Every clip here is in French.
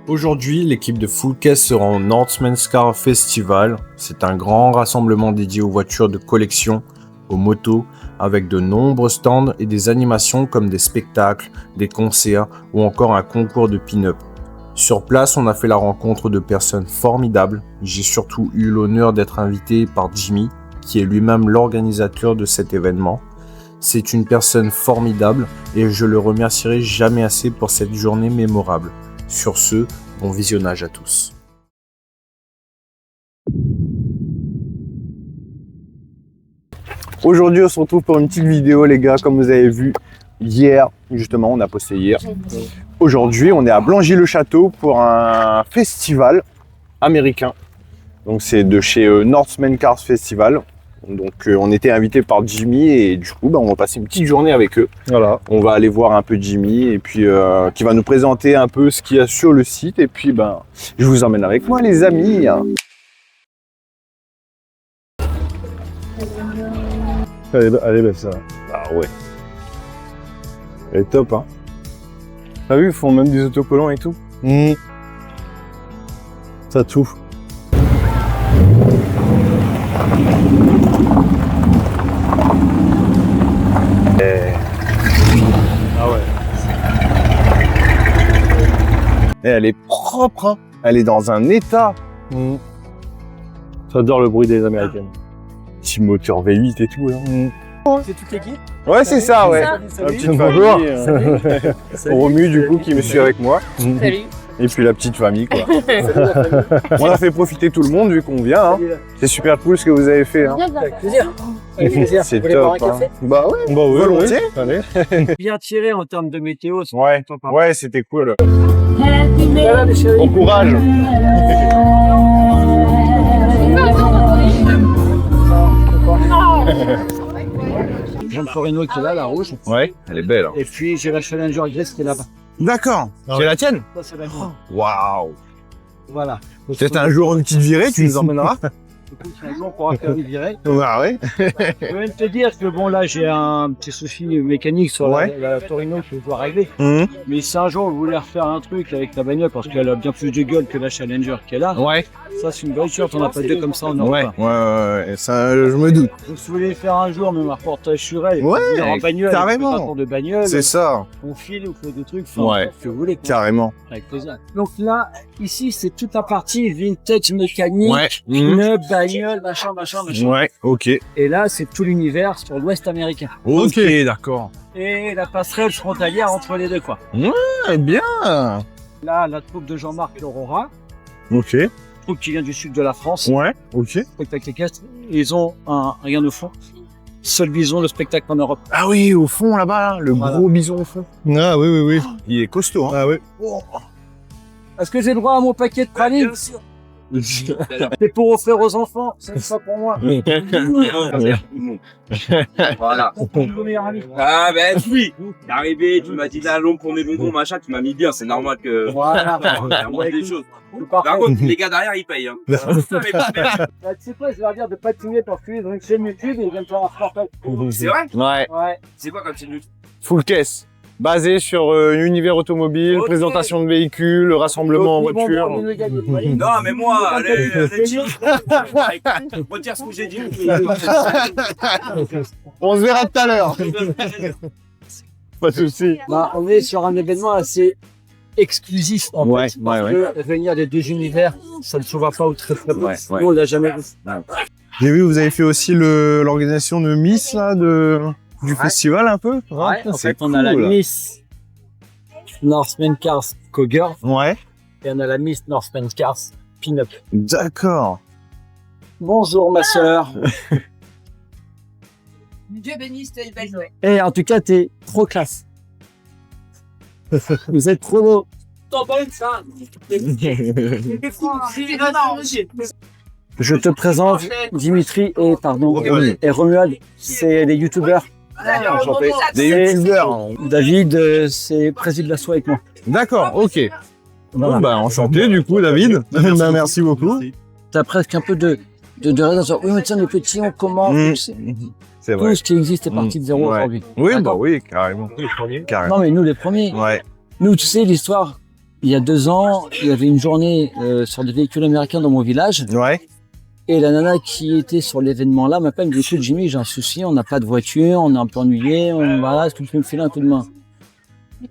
Aujourd'hui, l'équipe de Full Case se rend au Northman's Car Festival. C'est un grand rassemblement dédié aux voitures de collection, aux motos, avec de nombreux stands et des animations comme des spectacles, des concerts ou encore un concours de pin-up. Sur place, on a fait la rencontre de personnes formidables. J'ai surtout eu l'honneur d'être invité par Jimmy, qui est lui-même l'organisateur de cet événement. C'est une personne formidable et je le remercierai jamais assez pour cette journée mémorable. Sur ce, bon visionnage à tous. Aujourd'hui, on se retrouve pour une petite vidéo, les gars, comme vous avez vu hier, justement, on a posté hier. Aujourd'hui, on est à Blangy-le-Château pour un festival américain. Donc, c'est de chez Northman's Car Festival. Donc, on était invité par Jimmy et du coup, on va passer une petite journée avec eux. Voilà. On va aller voir un peu Jimmy et puis qui va nous présenter un peu ce qu'il y a sur le site. Et puis, je vous emmène avec moi, les amis. Elle est belle, ça. Ah ouais. Elle est top, hein. T'as vu, ils font même des autocollants et tout. Ça tout. Ah ouais. Et elle est propre, hein. Elle est dans un état. J'adore le bruit des Américaines. Petit moteur V8 et tout, là. C'est toute l'équipe? Ouais, c'est ça, ouais. Salut. Bonjour. Salut. Romu, du coup, qui me suit avec moi. Salut. Et puis la petite famille, quoi. On a fait profiter tout le monde, vu qu'on vient. Hein. C'est super cool ce que vous avez fait. Hein. Avec plaisir. Avec plaisir. C'est Vous voulez boire un top. café? Hein. Bah ouais, volontiers. Allez. Bien tiré en termes de météo. Ouais, ouais, c'était cool. Voilà, les chéris. Bon courage. Jean Torino qui est là, la rouge. Ouais, elle est belle. Hein. Et puis j'ai la Challenger Grace qui est là-bas. D'accord. C'est la tienne? Ça, c'est la mienne. Waouh. Voilà. Peut-être un jour une petite virée, tu nous emmèneras? Un jour, on pourra faire une virée. Bah ouais. Je vais même te dire que bon, là, j'ai un petit souci mécanique sur la Torino que je dois régler. Mais si un jour vous voulez refaire un truc avec la bagnole, parce qu'elle a bien plus de gueule que la Challenger qu'elle a, Ouais. ça, c'est une voiture, t'en as pas deux comme ça en Europe. Ouais, ça, je me doute. Donc, si vous voulez faire un jour, même un reportage sur elle, Ouais, venir en bagnole, carrément. un tour de bagnole, C'est ça. on file ou fait des trucs, Ouais. ce que vous voulez. quoi. Carrément. Avec plaisir. Donc là, ici, c'est toute la partie vintage mécanique, Ouais. pneu, bagnole, machin. Ouais, ok. Et là, c'est tout l'univers sur l'Ouest américain. Ok, d'accord. Et la passerelle frontalière entre les deux, quoi. Ouais, bien. Là, la troupe de Jean-Marc Aurora, Ok. troupe qui vient du sud de la France, Ouais, ok. spectacle équestre, ils ont rien au fond. Seul bison, le spectacle en Europe. Ah oui, au fond là-bas, le Voilà. gros bison au fond. Ah oui. Il est costaud, hein. Ah oui. Est-ce que j'ai le droit à mon paquet de pralines? C'est pour offrir aux enfants, c'est ça pour moi. Voilà. Mon meilleur ami. Ah ben oui. T'es arrivé, tu m'as dit la longue pour mes bonbons, machin, tu m'as mis bien, c'est normal que Voilà. la moindre des choses. Par Par contre, les gars derrière, ils payent. Hein. tu sais quoi, je vais leur dire de pas tuer parce qu'ils ont une chaîne YouTube et ils viennent faire un reportage. C'est vrai? Ouais. Ouais. C'est quoi comme chaîne YouTube? Full caisse. Basé sur l'univers automobile, Ok. présentation de véhicules, rassemblement en Donc, ils vont voiture. nous gagner, vous voyez. Non, mais moi, allez, chill. Retire ce que j'ai dit. On se verra tout à l'heure. Pas de soucis. Bah, on est sur un événement assez exclusif en Ouais, fait. Parce ouais, que venir des deux univers, ça ne se voit pas au très près. Ouais. Nous, on l'a jamais vu. J'ai vu, vous avez fait aussi l'organisation de Miss là, du festival un peu. Ouais, en c'est fait, on a la cool. Miss Northman's Cars Cowgirl Ouais. et on a la Miss Northman's Cars Pin-Up. D'accord. Bonjour ma sœur. Dieu bénisse, t'es une belle Noël. Et en tout cas, t'es trop classe. Vous êtes trop beau. T'en bonne ça. Je te présente Dimitri et Romuald, c'est des youtubeurs. Enchanté. Des Et youtubeurs. David, c'est président de la soirée avec moi. D'accord, ok. Voilà. Bon, enchanté du coup, David. Merci beaucoup. T'as presque un peu de raison. Oui, mais tiens, les petits, on commence. C'est Tout ce qui existe est parti de zéro Ouais. aujourd'hui. Oui, bah D'accord. oui, carrément. Carrément. Non, mais nous, les premiers. Ouais. Nous, tu sais, l'histoire, il y a 2 ans, il y avait une journée sur des véhicules américains dans mon village. Ouais. Et la nana qui était sur l'événement là m'appelle, me dit écoute Jimmy, j'ai un souci, on n'a pas de voiture, on est un peu ennuyé, voilà, est-ce que tu peux me filer un coup de main?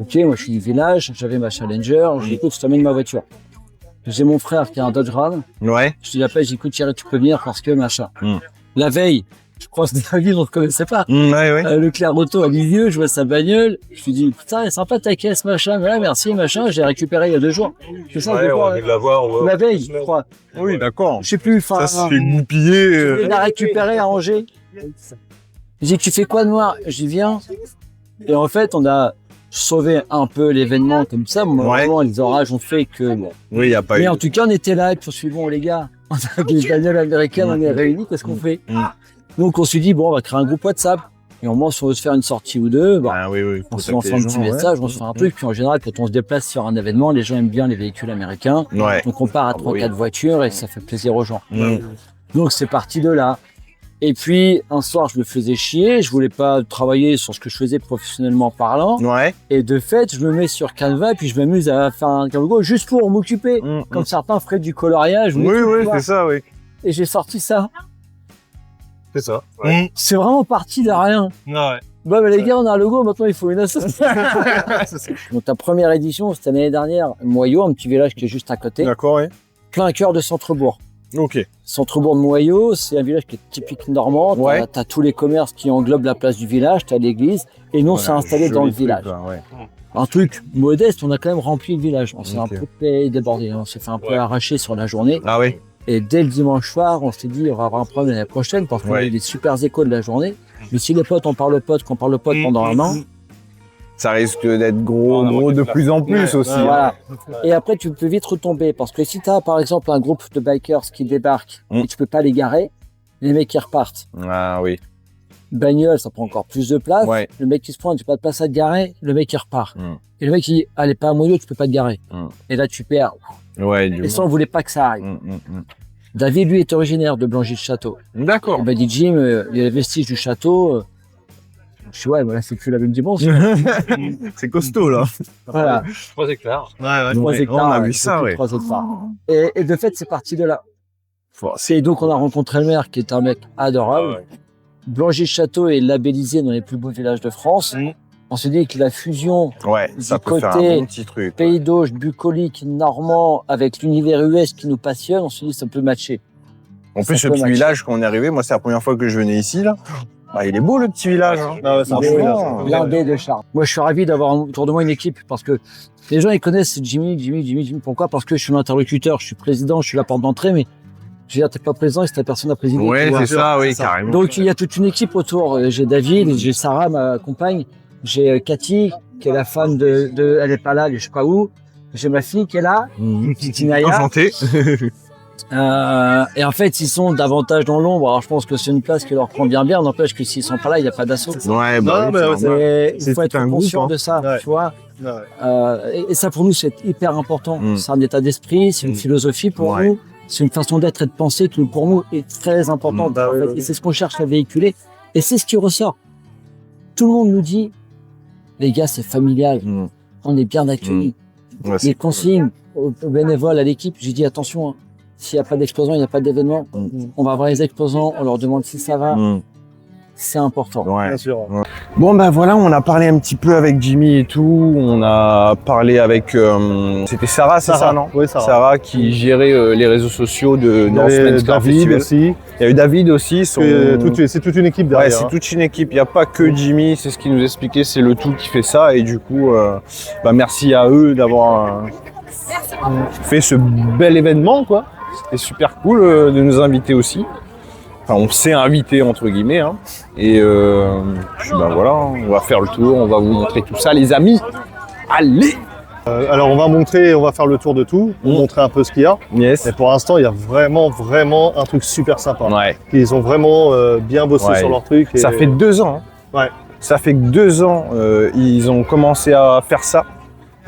Ok, moi je suis du village, j'avais ma Challenger, je dis écoute, je t'amène ma voiture. J'ai mon frère qui a un Dodge Ram, Ouais. je lui appelle, je dis écoute Thierry, tu peux venir parce que machin. La veille, je croise David, on ne connaissait pas. Ouais. Leclerc Auto à Lisieux, je vois sa bagnole, je lui dis putain, elle est sympa ta caisse, machin, mais là merci, machin, j'ai récupéré il y a 2 jours. C'est ça, Ouais, on vient de la voir. Ouais. la veille, je crois. Oui, d'accord. Je sais plus, enfin. Ça se fait goupiller. Il l'a récupéré à Angers. Je dis, tu fais quoi de noir? J'y viens. Et en fait, on a sauvé un peu l'événement comme ça. Vraiment, les orages ont fait que. Bon. Oui, il n'y a pas eu. Mais en tout cas, on était là et puis on s'est dit, bon, les gars, on a des bagnoles américaines, on est réunis, qu'est-ce qu'on fait? Donc, on s'est dit, bon, on va créer un groupe WhatsApp. Et au moins, si on veut se faire une sortie ou deux, bah, Ah oui. on se lance un petit message, on se fait un truc. Puis en général, quand on se déplace sur un événement, les gens aiment bien les véhicules américains. Ouais. Donc on part à 3-4 voitures et ça fait plaisir aux gens. Donc c'est parti de là. Et puis un soir, je me faisais chier, je voulais pas travailler sur ce que je faisais professionnellement parlant. Ouais. Et de fait, je me mets sur Canva et puis je m'amuse à faire un logo juste pour m'occuper. Comme certains feraient du coloriage. Oui, c'est ça, oui. Et j'ai sorti ça. C'est ça. C'est vraiment parti de rien. Ouais. Bon, mais les gars, on a un logo, maintenant il faut une association. Donc ta première édition, c'était l'année dernière, Moyau, un petit village qui est juste à côté. D'accord, oui. Plein cœur de Centrebourg. Ok. Centrebourg de Moyau, c'est un village qui est typique normand. Ouais. T'as tous les commerces qui englobent la place du village, t'as l'église, et nous on s'est installé dans le village. Un truc modeste, on a quand même rempli le village. On s'est un peu débordé, on s'est fait un peu arracher sur la journée. Ah oui. Et dès le dimanche soir, on s'est dit on va avoir un problème l'année prochaine parce qu'on a eu des super échos de la journée. Mais si les potes, on parle aux potes, qu'on parle aux potes pendant un an, ça risque d'être gros de plus en plus aussi. Voilà. Et après, tu peux vite retomber parce que si tu as par exemple un groupe de bikers qui débarquent et tu peux pas les garer, les mecs qui repartent. Ah oui. Bagnole, ça prend encore plus de place. Ouais. Le mec qui se pointe, j'ai pas de place à te garer, le mec qui repart. Et le mec qui dit, allez, pas à Moyau, tu peux pas te garer. Et là, tu perds. Ouais, et ça, on voulait pas que ça arrive. David, lui, est originaire de Blangy-le-Château. D'accord. Il m'a dit, Jim, il y a les vestiges du château. Je suis, ouais, voilà, c'est plus la même dimension. C'est costaud, là. Voilà. 3 hectares. Ouais. 3 hectares. On a vu ça, ouais. 3 hectares. Et de fait, c'est parti de là. Et donc, on a rencontré le maire, qui est un mec adorable. Blangy-le-Château est labellisé dans les plus beaux villages de France. On s'est dit que la fusion ça du peut faire côté un bon petit truc. Pays d'Auge, bucolique, normand, avec l'univers US qui nous passionne, on s'est dit que ça peut matcher. En plus, ce petit village, quand on est arrivé, moi, c'est la première fois que je venais ici, là. Bah, il est beau, le petit village. Blindé de charme. Moi, je suis ravi d'avoir autour de moi une équipe parce que les gens, ils connaissent Jimmy. Pourquoi? Parce que je suis l'interlocuteur, je suis président, je suis la porte d'entrée, mais je veux dire, t'es pas président et c'est ta personne à présider. Ouais, c'est ça, oui, carrément. Donc, il y a toute une équipe autour. J'ai David, j'ai Sarah, ma compagne. J'ai Cathy, qui est la femme de elle est pas là, elle est je sais pas où. J'ai ma fille qui est là, petite Inaya. Enchanté. Et en fait, ils sont davantage dans l'ombre. Alors, je pense que c'est une place qui leur convient bien. N'empêche que s'ils sont pas là, il n'y a pas d'assaut. Ouais, bah, il faut être conscient de ça, tu vois. Et ça, pour nous, c'est hyper important. C'est un état d'esprit, c'est une philosophie pour nous. C'est une façon d'être et de penser qui, pour nous, est très importante. En fait. Et c'est ce qu'on cherche à véhiculer. Et c'est ce qui ressort. Tout le monde nous dit, les gars, c'est familial. On est bien accueillis. Les consignes aux bénévoles, à l'équipe, j'ai dit attention, hein, s'il n'y a pas d'exposants, il n'y a pas d'événement. On va voir les exposants, on leur demande si ça va. C'est important. Bien sûr. Bon, ben voilà, on a parlé un petit peu avec Jimmy et tout. On a parlé avec. C'était Sarah, c'est ça, non? Oui, Sarah. Sarah qui gérait les réseaux sociaux de Northman Scar Festival. Aussi. Il y a eu David aussi. C'est toute une équipe derrière. Ouais, c'est toute une équipe. Il n'y a pas que Jimmy, c'est ce qu'il nous expliquait, c'est le tout qui fait ça. Et du coup, merci à eux d'avoir fait ce bel événement, quoi. C'était super cool de nous inviter aussi. Enfin, on s'est invité entre guillemets, hein. Et puis voilà, on va faire le tour, on va vous montrer tout ça, les amis. Allez. Alors on va faire le tour de tout, montrer un peu ce qu'il y a. Yes. Et pour l'instant, il y a vraiment un truc super sympa. Ouais. Ils ont vraiment bien bossé sur leur truc. Et... Ça fait 2 ans. Hein. Ouais. Ça fait que 2 ans, ils ont commencé à faire ça.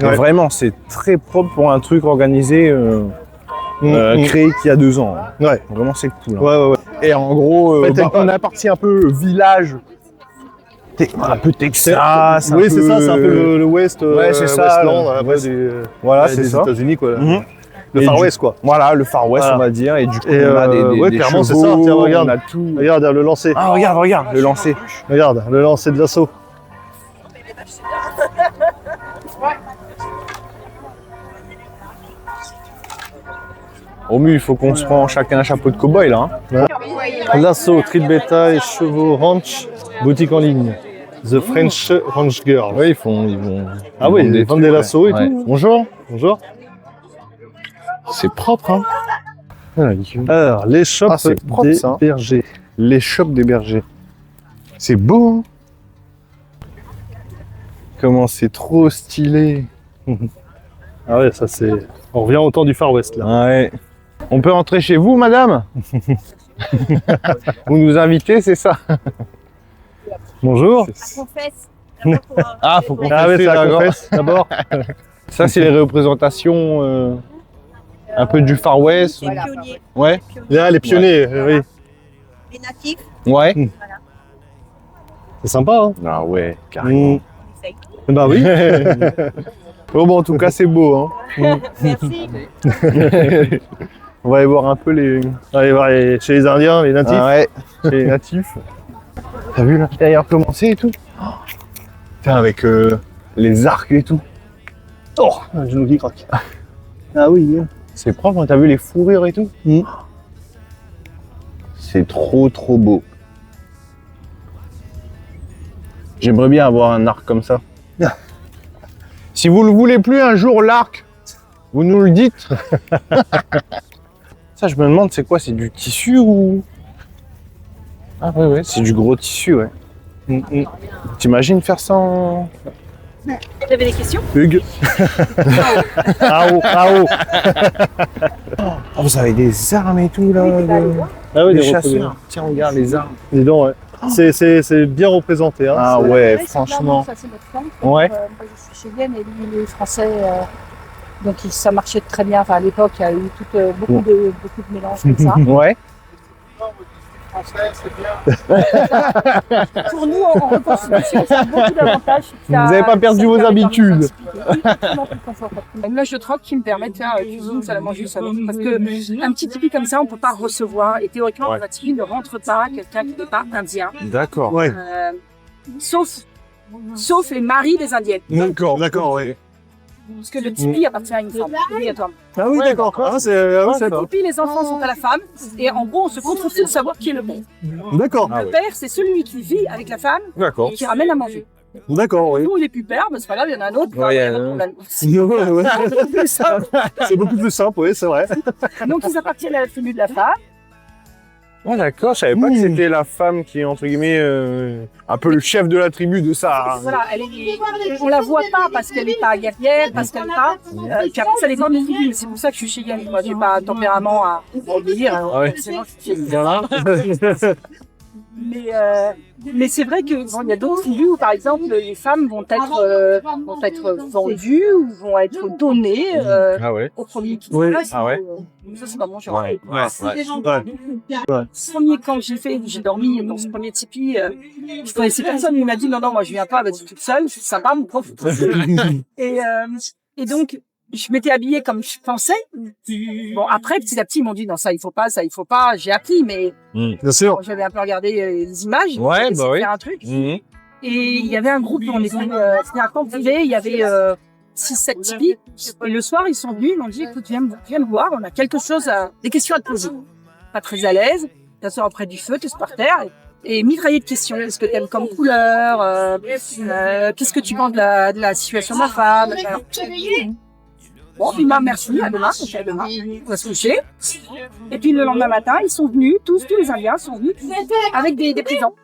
Vraiment, c'est très propre pour un truc organisé. Créé qu'il y a 2 ans. Ouais. Vraiment, c'est cool. Hein. Ouais. Et en gros, on a parti un peu village Un peu Texas. Oui, c'est ça, c'est un peu le West. Ouais, c'est ça, Westland, un peu West- des, Voilà, c'est des ça. États-Unis, quoi. Mhm. Le Et Far du- West, quoi. Voilà, le Far West, Voilà. on va dire. Et du coup, Et on a ouais, des clairement, c'est chevaux, ça. Tiens, regarde. on a tout. Regarde, le lancer. Ah, regarde, le lancer. Regarde, le lancer de l'assaut. Romu, il faut qu'on se prend chacun un chapeau de cow-boy, là. Hein. L'assaut, tri de bétail, chevaux, ranch, boutique en ligne. The French Ranch Girl. Oui, ils vont. Ah oui, ils vendent des lassos et ouais. tout. Bonjour. Bonjour. C'est propre, hein. Alors, les shops Ah, c'est propre, des ça. bergers. Les shops des bergers. C'est beau, hein. Comment c'est trop stylé. Ah ouais, ça c'est... On revient au temps du Far West, là. Ouais. On peut rentrer chez vous, madame? Vous nous invitez, c'est ça? Bonjour. Confesse. Ah, faut qu'on Ah ouais, c'est la d'accord. confesse, d'abord. Ça, c'est les représentations un peu du Far West. Les pionniers. Ouais. Là, les pionniers, oui. Les natifs. Ouais. C'est sympa, hein. Ah ouais, carrément. Mm. Bah oui. Bon, en tout cas, c'est beau, hein. Merci. On va aller voir un peu les... Allez voir chez les Indiens, les natifs. Ah ouais. Chez les natifs. T'as vu, là? Derrière comment c'est et tout? Putain, avec les arcs et tout. Oh, un genou qui craque. Ah oui. C'est propre, hein. T'as vu les fourrures et tout? Mm. C'est trop beau. J'aimerais bien avoir un arc comme ça. Si vous le voulez plus un jour, l'arc, vous nous le dites. Ça, je me demande, c'est quoi? C'est du tissu ou... Ah ouais, c'est du gros tissu, ouais. T'imagines faire ça en... Vous avez des questions? Hugues. Ah oh. Oh, vous avez des armes et tout, là. Ah oui, Des des chasseurs. Tiens, regarde les armes. Dis donc, ouais. C'est bien représenté, hein. Ah C'est- ouais, franchement. Ça, c'est notre femme. Ouais. Moi, je suis chilienne et lui, il est français. Donc, ça marchait très bien. Enfin, à l'époque, il y a eu beaucoup de mélanges comme ça. Ouais. Pour nous, en reconstitution, ça a beaucoup d'avantages. Vous n'avez pas perdu vos habitudes. Une loge de troc qui me permet de faire cuisine, salle à manger, salon. Parce que un petit tipi comme ça, on peut pas recevoir. Et théoriquement, Ouais. un tipi ne rentre pas quelqu'un qui n'est pas indien. D'accord. Ouais. Sauf les maris des indiennes. D'accord, ouais. Parce que le tipi appartient à une femme, obligatoirement. Ah oui, d'accord. Ah, c'est Le tipi, les enfants sont à la femme. Et en gros, on se contrefait de savoir qui est le père. D'accord. Le père, c'est celui qui vit avec la femme D'accord. et qui ramène à manger. D'accord, oui. Nous, on n'est plus père, mais c'est pas grave, il y en a un autre. Ouais, il y en a pas de un. problème. Ouais. C'est beaucoup plus simple, oui, c'est vrai. Donc, ils appartiennent à la tribu de la femme. Ouais, d'accord, je savais pas que c'était la femme qui est, entre guillemets, un peu le chef de la tribu de ça. Voilà, on la voit pas parce qu'elle est pas guerrière, parce qu'elle est pas. Puis après, ça dépend des tribus. C'est pour ça que je suis chilienne. Moi, j'ai pas un tempérament à obéir. Hein. Ah ouais. Forcément, je suis chilienne. Mais c'est vrai que bon, il y a d'autres tribus où, par exemple, les femmes vont être vendues ou vont être données Ah ouais. au premier qui Oui. passe. Ah ouais. Ça, c'est pas mon genre. Ouais. Le premier camp que j'ai fait, où j'ai dormi dans ce premier tipi, je connaissais personne. Il m'a dit non, moi je viens pas, vas-y toute seule, c'est sympa, mon prof. et donc, je m'étais habillée comme je pensais. Bon, après, petit à petit, ils m'ont dit non, ça il faut pas, ça il faut pas. J'ai appris, mais Bien sûr. bon, j'avais un peu regardé les images. Ouais, j'ai essayé bah de oui. faire un truc. Mhm. Et il y avait un groupe, on était, c'était un camp privé, il y avait 6-7 tipis. Et le soir, ils sont venus, ils m'ont dit, écoute, viens me voir, on a quelque chose, des questions à te poser. Pas très à l'aise, t'assois auprès du feu, t'es par terre, et mitrailler de questions. Qu'est-ce que t'aimes comme couleur, qu'est-ce que tu penses de la situation de ma femme. Alors, bon, puis merci, à demain, donc à demain, on va se coucher. Et puis le lendemain matin, ils sont venus, tous les Indiens sont venus, avec des présents.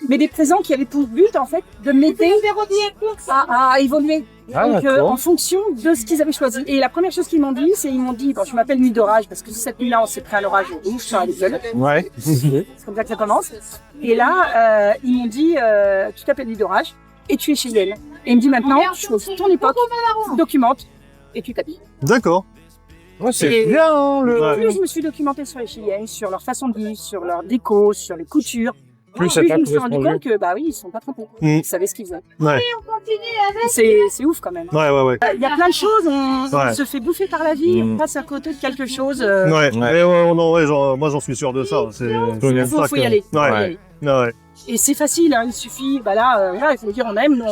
Mais des présents qui avaient pour but, en fait, de m'aider à évoluer. Ah, Donc, d'accord. en fonction de ce qu'ils avaient choisi. Et la première chose qu'ils m'ont dit, bon, je m'appelle nuit d'orage, parce que cette nuit-là, on s'est pris un orage rouge sur la gueule. Ouais. C'est comme ça que ça commence. Et là, ils m'ont dit, tu t'appelles nuit d'orage, et tu es chez elle. Et il me dit maintenant, tu choisis ton époque, tu documentes, et tu t'habilles. D'accord. Ouais, c'est Et- bien, hein, le... Ouais. Plus je me suis documentée sur les Chiliennes, sur leur façon de vivre, sur leur déco, sur les coutures, Plus Oui, cette je me suis rendu correspondu. compte que, bah oui, ils sont pas trompés. Mm. Ils savaient ce qu'ils faisaient. Ouais, C'est ouf quand même. ouais, ouais, ouais. Il y a plein de choses, on Ouais. se fait bouffer par la vie, Mm. on passe à côté de quelque chose. Ouais, mais ouais, non, ouais, genre, moi j'en suis sûr de ça. Il faut y aller. Faut y Ouais, aller. ouais. Et c'est facile, hein, il suffit, bah là, voilà, il faut le dire, on aime,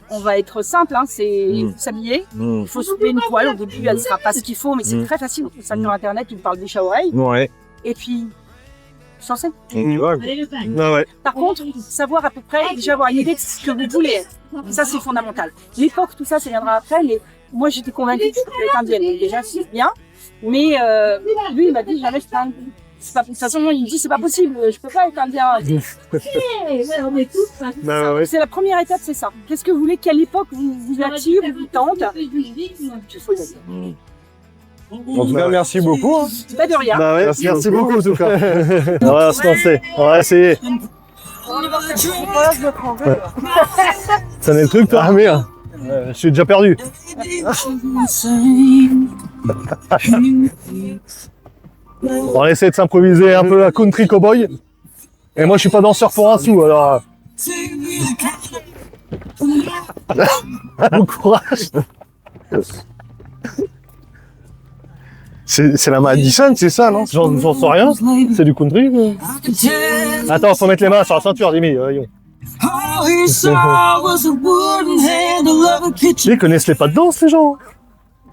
on va être simple, hein, c'est s'habiller, il faut soulever une toile, au début elle sera pas ce qu'il faut, mais c'est très facile, on trouve ça sur internet, tu me parles bouche à oreille, Ouais. et puis, sans scène. Tu vois, Ouais, ouais. Par contre, savoir à peu près, déjà avoir une idée de ce que vous voulez être, ça c'est fondamental. L'époque, tout ça, ça viendra après, mais moi j'étais convaincue que je pouvais être indienne, donc déjà c'est bien, mais lui il m'a dit jamais je prends. C'est pas, de toute façon, il me dit c'est pas possible, je peux pas être indien. Bah, ouais. C'est la première étape, c'est ça. Qu'est-ce que vous voulez, quelle époque vous attire, vous tente. Il faut y aller. En tout cas, merci beaucoup. Hein. Pas de rien. Bah ouais, merci beaucoup en tout cas. On va se lancer, on va essayer. Ça n'est le truc toi? Ah merde, je suis déjà perdu. On va essayer de s'improviser un peu la country cowboy. Et moi je suis pas danseur pour un sou alors. Bon courage. C'est la Madison, c'est ça, non? J'en sais rien. C'est du country. Mais... Attends, faut mettre les mains sur la ceinture, Jimmy. Voyons. Ils connaissent les pas de danse, les gens.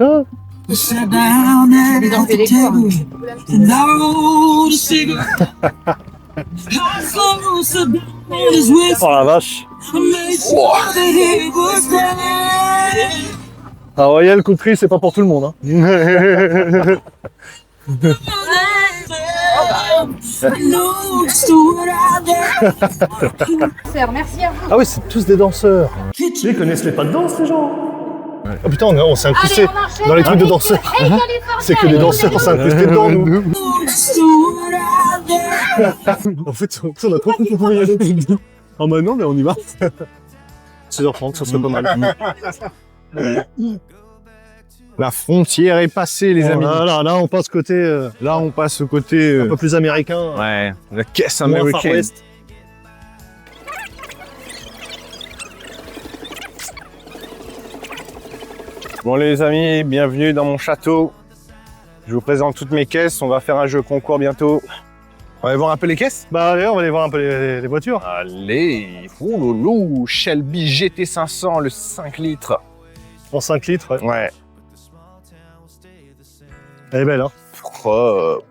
Hein? Oh la vache. Ah, voyez, le country, c'est pas pour tout le monde. Hein. Merci à vous. Ah oui, c'est tous des danseurs. Ils connaissent les pas de danse, les gens. Oh putain, on s'est incrusté dans les trucs de danseurs. C'est que les danseurs, on s'est incrusté dedans, nous. En fait, on a trop compris pour y aller. Oh bah non, mais on y va. 16h30, ça serait pas mal. La frontière est passée, les amis. Là, on passe côté Là, on passe au côté. un peu plus américain. Ouais, la caisse moins Far américaine. West. Bon, les amis, bienvenue dans mon château. Je vous présente toutes mes caisses. On va faire un jeu concours bientôt. On va aller voir un peu les caisses. Bah allez, on va aller voir un peu les voitures. Allez, ouloulou, Shelby GT500, le 5 litres. En 5 litres, ouais. Ouais. Elle est belle, hein. Propre.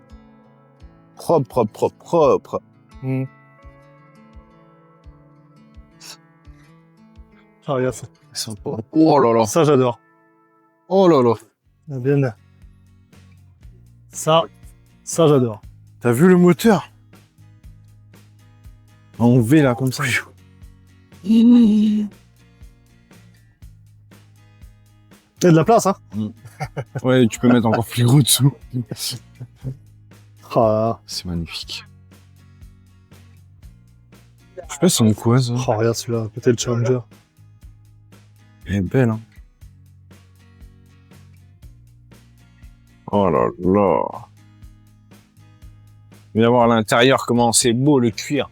Propre. Mm. Ah, regarde ça. Sympa. Oh là là. Ça, j'adore. Oh là là. Ah, bien. Ça, j'adore. T'as vu le moteur? En V là, comme ça. Il y a de la place, hein. Ouais, tu peux mettre encore plus gros dessous. Ah, C'est magnifique. Je sais pas si c'est une quoi ça. oh, regarde celui-là, à côté le Challenger. Elle est belle, hein. Oh là là. Viens voir à l'intérieur comment c'est beau le cuir.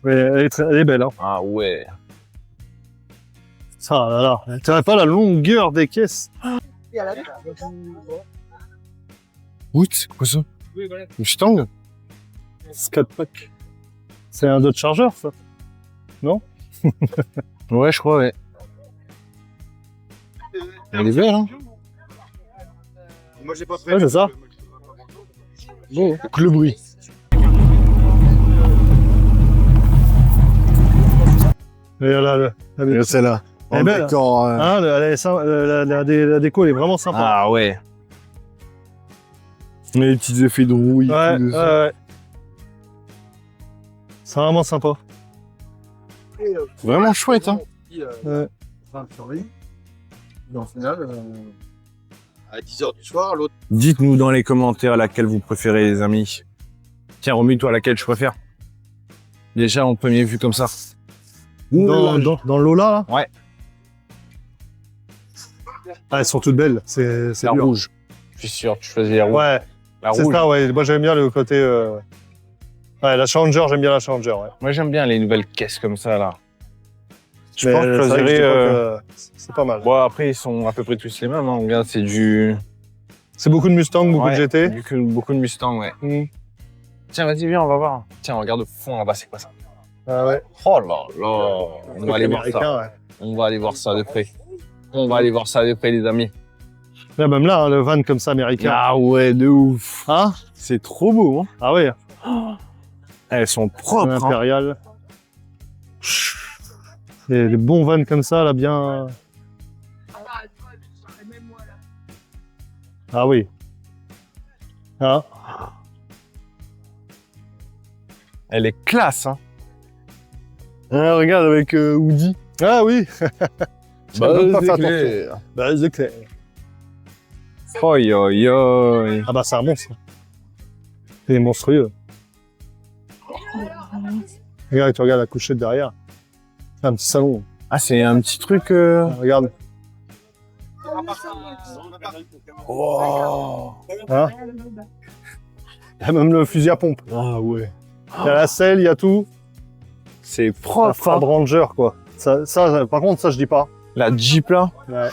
Ouais, elle est belle, hein. Ah ouais. Ça, là. Tu vois pas la longueur des caisses? Oui, c'est quoi ça? Une Stang? Scat Pack. C'est un Dodge Charger, ça? Ouais, je crois, ouais. Elle est belle, hein. Moi, j'ai pas Ouais, c'est ça. Bon, que le bruit. Et là, Celle-là. Elle est belle, hein, la déco, elle est vraiment sympa. Ah ouais. Les petits effets de rouille. Ouais, tout ça. ouais. C'est vraiment sympa. Vraiment chouette, hein. Ouais. En finale, à 10h du soir, l'autre. Dites-nous dans les commentaires laquelle vous préférez, les amis. Tiens, Romu, toi, laquelle je préfère? Déjà, en premier vu comme ça. Dans l'Ola, là? Ouais. Ah, elles sont toutes belles. C'est La dur. rouge. Je suis sûr, tu choisis la rouge. Ouais, La c'est rouge. ça, ouais. Moi, j'aime bien le côté Ouais, la Challenger, j'aime bien la Challenger. Ouais. Moi, j'aime bien les nouvelles caisses comme ça, là. Je Mais pense que je c'est vrai que choisirais... c'est pas mal. Bon, après, ils sont à peu près tous les mêmes. Hein. Regarde, c'est du... C'est beaucoup de Mustang, beaucoup de GT. Beaucoup de Mustang, ouais. Tiens, vas-y, viens, on va voir. Tiens, regarde au fond là-bas, c'est quoi ça? Ah ouais. Oh là là, on va aller voir ça. Ouais. On va aller voir ça de près. On va aller voir ça de près, les amis. Là, même là, hein, le van comme ça, américain. Ah ouais, de ouf. Hein? C'est trop beau, hein. Ah ouais. Elles sont propres. Hein. Impérial. Et les bons vannes comme ça, là, bien. Ah oui. Ah. Elle est classe, hein. Ah, regarde avec Woody. Ah oui. Bah, pas c'est faire clair. attention. Bah, c'est clair. Oi, oi, oi. Ah bah, c'est un monstre. C'est monstrueux. Regarde, tu regardes la couchette derrière. C'est un petit salon. Ah, c'est un petit truc... Regarde. Oh. Hein? Il y a même le fusil à pompe. Ah ouais. Il y a la selle, il y a tout. C'est La propre. Ford Ranger, quoi. Ça, par contre, ça, je dis pas. La Jeep, là. Ouais.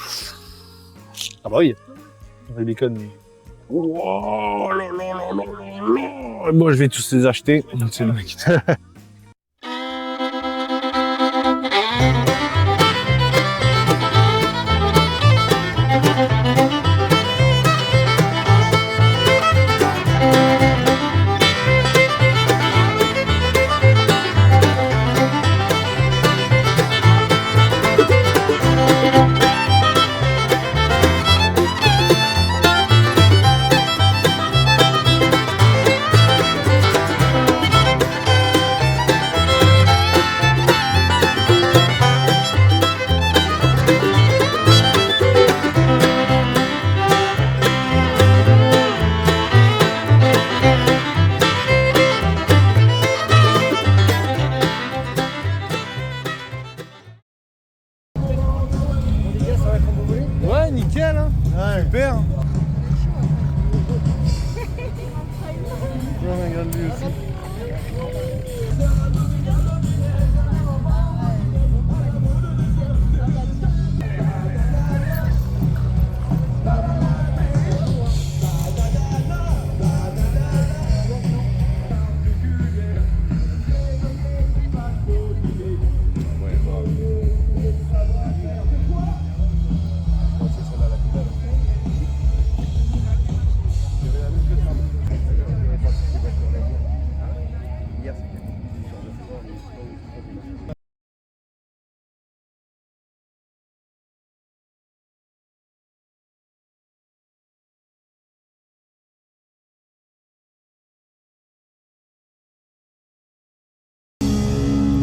Ah bah oui. Les beacons. Oh là là là là là là. Moi, je vais tous les acheter. C'est le mec. Ouais, nickel, hein. Ouais. Super. Regarde lui aussi.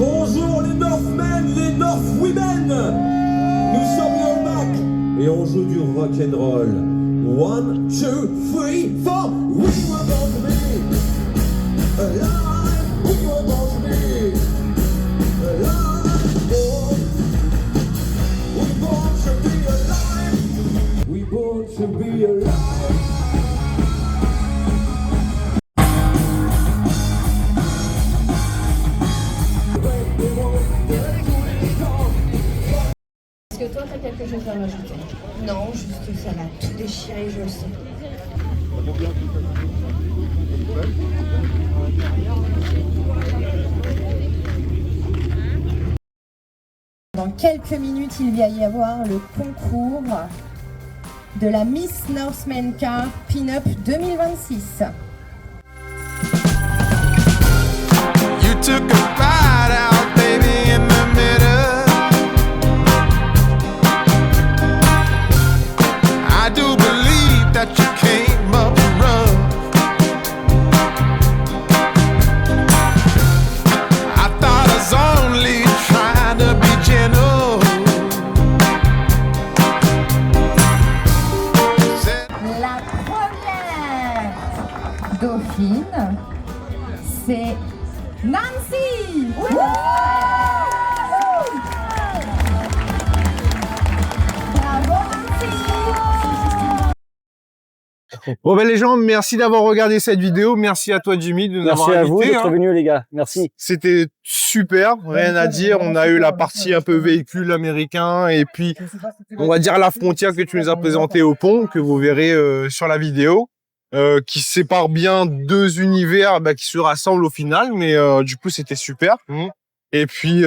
Bonjour les Northmen, les Northwomen. Nous sommes les Back et on joue du rock'n'roll. 1, 2, 3, 4. We were born to be alive. We were born to be alive. Oh. We born to be alive. We born to be alive. Est-ce que toi, t'as quelque chose à rajouter? Non, juste que ça va tout déchirer, je le sais. Dans quelques minutes, il va y avoir le concours de la Miss Northman Car Pin-Up 2026. You took a ride out, baby, in the middle. I do believe that you came up rough. I thought I was only trying to be gentle. La première dauphine, c'est Nancy. Bravo Nancy. Bon ben les gens, merci d'avoir regardé cette vidéo. Merci à toi Jimmy de nous avoir Merci à vous invités. d'être venus les gars. Merci. C'était super, rien à dire. On a eu la partie un peu véhicule américain et puis on va dire la frontière que tu nous as présentée au pont, que vous verrez sur la vidéo, qui sépare bien deux univers qui se rassemblent au final. Mais du coup c'était super. Et puis,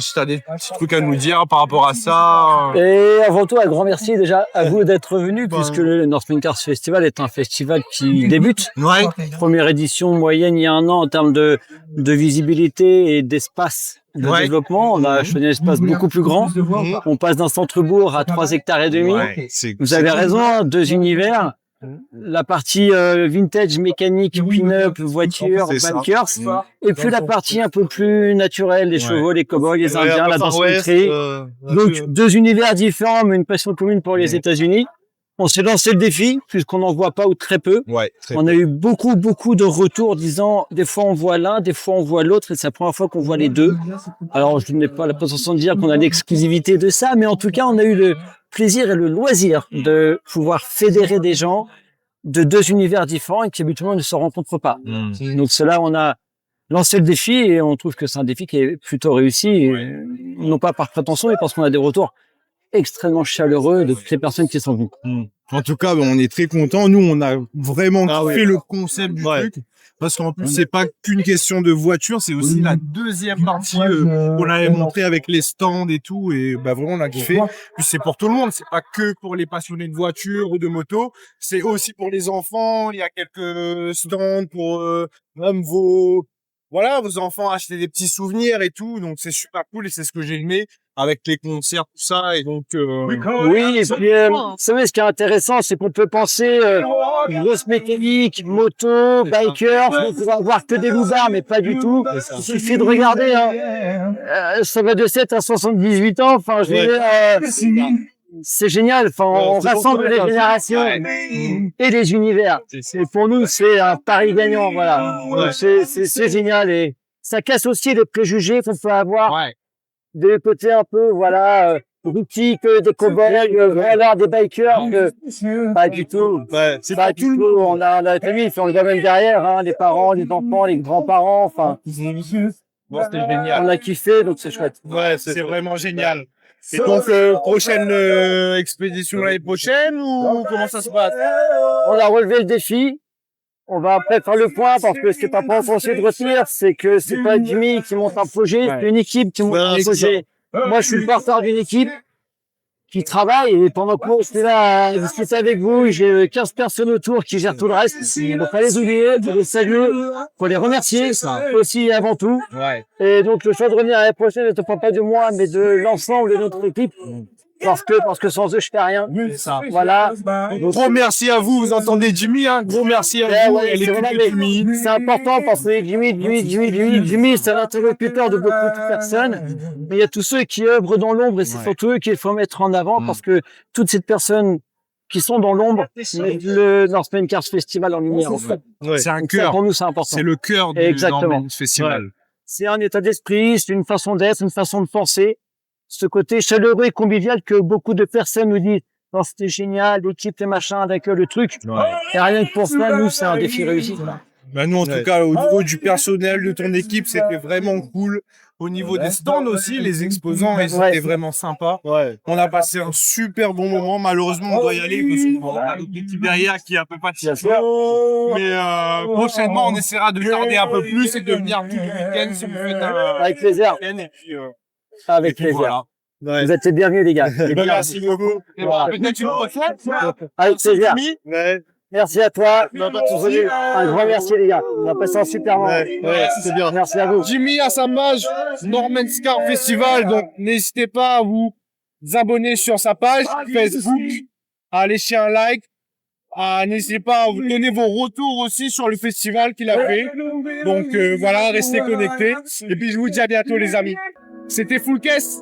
si tu as des petits trucs à nous dire par rapport à ça. Et avant tout, un grand merci déjà à vous d'être venus, puisque le Northman Cars Festival est un festival qui débute. Ouais. Première édition moyenne il y a un an en termes de visibilité et d'espace de développement. On a choisi un espace beaucoup plus grand. On passe d'un centre-bourg à 3 hectares et demi. Ouais, vous avez raison, deux univers. La partie vintage, mécanique, pin-up, voiture, bikers, et puis la partie un peu plus naturelle, les chevaux, les cow-boys, les indiens, la danse country. Donc deux univers différents, mais une passion commune pour les États-Unis. On s'est lancé le défi, puisqu'on n'en voit pas ou très peu. On a eu beaucoup de retours disant, des fois on voit l'un, des fois on voit l'autre, et c'est la première fois qu'on voit les deux. Alors je n'ai pas la prétention de dire qu'on a l'exclusivité de ça, mais en tout cas on a eu le plaisir et le loisir de pouvoir fédérer des gens de deux univers différents et qui habituellement ne se rencontrent pas. Donc cela, on a lancé le défi et on trouve que c'est un défi qui est plutôt réussi, et non pas par prétention, mais parce qu'on a des retours extrêmement chaleureux de toutes les personnes qui sont venues. En tout cas, on est très contents. Nous, on a vraiment kiffé le concept du truc. Parce qu'en plus, c'est pas qu'une question de voiture, c'est aussi la deuxième partie qu'on avait montré avec les stands et tout. Et vraiment, on a kiffé. Puis c'est pour tout le monde. C'est pas que pour les passionnés de voiture ou de moto. C'est aussi pour les enfants. Il y a quelques stands pour même vos enfants acheter des petits souvenirs et tout. Donc c'est super cool et c'est ce que j'ai aimé avec les concerts, tout ça. Et donc oui, et puis vous savez, ce qui est intéressant, c'est qu'on peut penser grosse mécanique, moto, biker, on va voir que des loupards, mais pas du tout. Il suffit de regarder, ça va de 7 à 78 ans, enfin, je veux dire, c'est génial, enfin, on rassemble les générations et les univers. Et pour nous, c'est un pari gagnant, voilà. C'est génial, et ça casse aussi les préjugés qu'on peut avoir des côtés un peu, boutiques, des cow-boys, des bikers, pas du tout. C'est pas du tout. On a la famille, on le voit même derrière, les parents, les enfants, les grands-parents, enfin. c'était génial. On a kiffé, donc c'est chouette. C'est vraiment génial. Et donc, prochaine expédition l'année prochaine, ou comment ça se passe? On a relevé le défi. On va après faire le point, parce que ce qui n'est pas pensé de retenir, c'est que c'est pas Jimmy qui monte un projet, c'est une équipe qui monte un projet. Moi, je suis le porteur d'une équipe qui travaille, et pendant que je suis là à discuter avec vous, j'ai 15 personnes autour qui gèrent tout le reste. Donc, pas les oublier, faut les saluer, faut les remercier, aussi avant tout. Et donc, le choix de revenir l'année prochaine ne dépend pas de moi, mais de l'ensemble de notre équipe. Parce que sans eux, je fais rien. Voilà. Gros merci à vous, vous entendez Jimmy, gros merci à vous et l'équipe de Jimmy. C'est important parce que Jimmy, c'est l'interlocuteur de beaucoup de personnes. Mais il y a tous ceux qui œuvrent dans l'ombre, et c'est surtout eux qu'il faut mettre en avant, parce que toutes ces personnes qui sont dans l'ombre mettent le Northman Cars Festival en lumière. En fait. C'est un cœur. Pour nous, c'est important. C'est le cœur du Northman Festival. C'est un état d'esprit, c'est une façon d'être, une façon de penser. Ce côté chaleureux et convivial que beaucoup de personnes nous disent, non, c'était génial, l'équipe et machin, d'accueil, le truc. Et rien que pour ça, nous, c'est un défi réussi. Nous, en tout cas, au niveau du personnel de ton équipe, c'était vraiment cool. Au niveau des stands aussi, les exposants, ils étaient vraiment sympas. On a passé un super bon moment. Malheureusement, on doit y aller parce qu'on a notre équipe derrière qui est un peu fatiguée. Mais prochainement, on essaiera de garder un peu plus et de venir tout le week-end si vous faites un... Avec plaisir. Avec plaisir. Vous êtes les bienvenus, les gars. Merci beaucoup. Peut-être une prochaine. Avec plaisir. Merci à toi. Un grand merci, les gars. On a passé un super moment. C'est bien. Merci à vous. Jimmy à sa page Northman Cars Festival. Donc, n'hésitez pas à vous abonner sur sa page Facebook, à laisser un like. N'hésitez pas à vous donner vos retours aussi sur le festival qu'il a fait. Donc, restez connectés. Et puis, je vous dis à bientôt, les amis. C'était Full Caisse.